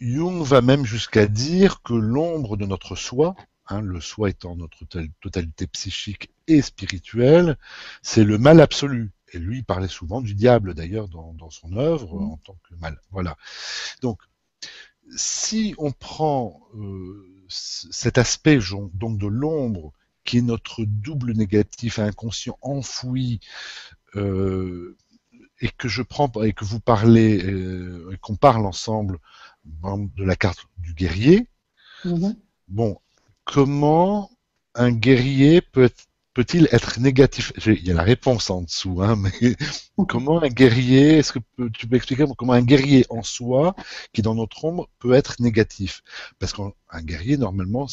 Jung va même jusqu'à dire que l'ombre de notre soi, hein, le soi étant notre totalité psychique et spirituelle, c'est le mal absolu. Et lui, il parlait souvent du diable, d'ailleurs, dans son œuvre, en tant que mal. Voilà. Donc, si on prend cet aspect donc de l'ombre, qui est notre double négatif inconscient enfoui, euh, et que je prends et que vous parlez, et qu'on parle ensemble de la carte du guerrier, Mhm. bon, comment un guerrier peut-il être négatif? Il y a la réponse en dessous, hein, mais comment un guerrier, est-ce que tu peux expliquer comment un guerrier en soi, qui est dans notre ombre, peut être négatif? Parce qu'un guerrier, normalement,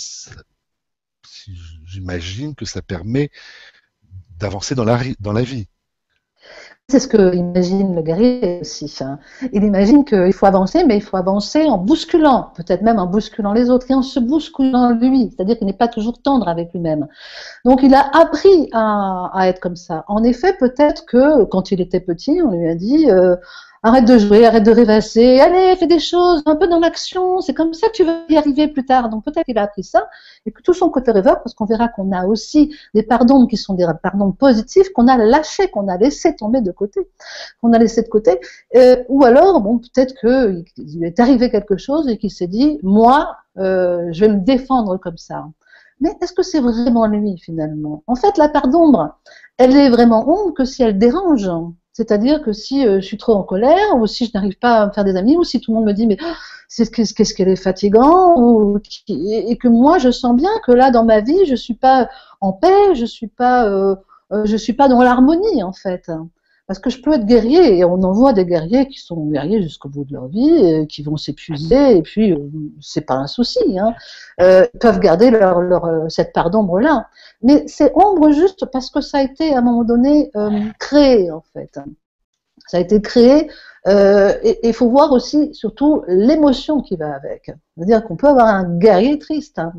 j'imagine que ça permet d'avancer dans la vie. C'est ce que imagine le guerrier aussi. Hein. Il imagine qu'il faut avancer, mais il faut avancer en bousculant, peut-être même en bousculant les autres, et en se bousculant lui, c'est-à-dire qu'il n'est pas toujours tendre avec lui-même. Donc il a appris à être comme ça. En effet, peut-être que quand il était petit, on lui a dit arrête de jouer, arrête de rêvasser, allez, fais des choses, un peu dans l'action, c'est comme ça que tu vas y arriver plus tard. Donc peut-être qu'il a appris ça, et que tout son côté rêveur, parce qu'on verra qu'on a aussi des pardons qui sont des pardons positifs, qu'on a lâchés, qu'on a laissé tomber de côté, qu'on a laissé de côté, ou alors, bon, peut-être qu'il lui est arrivé quelque chose et qu'il s'est dit, moi, je vais me défendre comme ça. Mais est-ce que c'est vraiment lui finalement? En fait, la part d'ombre, elle est vraiment ombre que si elle dérange. C'est-à-dire que si je suis trop en colère, ou si je n'arrive pas à me faire des amis, ou si tout le monde me dit mais oh, qu'est-ce qu'elle est fatigant, et que moi je sens bien que là dans ma vie je suis pas en paix, je suis pas dans l'harmonie en fait. Parce que je peux être guerrier, et on en voit des guerriers qui sont guerriers jusqu'au bout de leur vie, et qui vont s'épuiser, et puis c'est pas un souci, hein. Peuvent garder cette part d'ombre là. Mais c'est ombre juste parce que ça a été à un moment donné créé en fait. Ça a été créé et il faut voir aussi surtout l'émotion qui va avec. C'est-à-dire qu'on peut avoir un guerrier triste. Hein.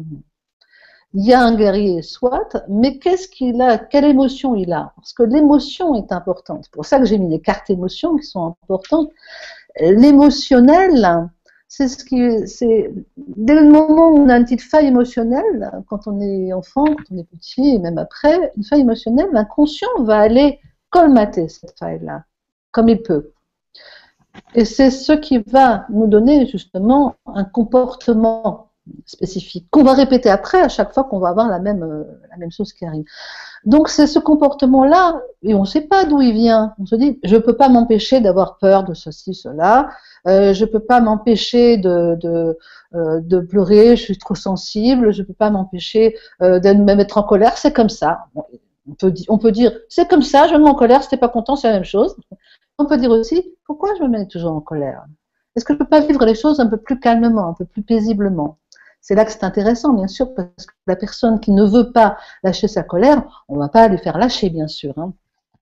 Il y a un guerrier, soit, mais qu'est-ce qu'il a, quelle émotion il a? Parce que l'émotion est importante. C'est pour ça que j'ai mis les cartes émotions qui sont importantes. L'émotionnel, c'est dès le moment où on a une petite faille émotionnelle, quand on est enfant, quand on est petit, et même après, une faille émotionnelle, l'inconscient va aller colmater cette faille-là, comme il peut. Et c'est ce qui va nous donner justement un comportement spécifique qu'on va répéter après à chaque fois qu'on va avoir la même chose qui arrive. Donc c'est ce comportement-là, et on ne sait pas d'où il vient. On se dit, je ne peux pas m'empêcher d'avoir peur de ceci, cela, je ne peux pas m'empêcher de pleurer, je suis trop sensible, je ne peux pas m'empêcher de me mettre en colère, c'est comme ça. Bon, on peut dire, c'est comme ça, je me mets en colère, si tu n'es pas content, c'est la même chose. On peut dire aussi, pourquoi je me mets toujours en colère? Est-ce que je ne peux pas vivre les choses un peu plus calmement, un peu plus paisiblement? C'est là que c'est intéressant, bien sûr, parce que la personne qui ne veut pas lâcher sa colère, on ne va pas lui faire lâcher, bien sûr. Hein.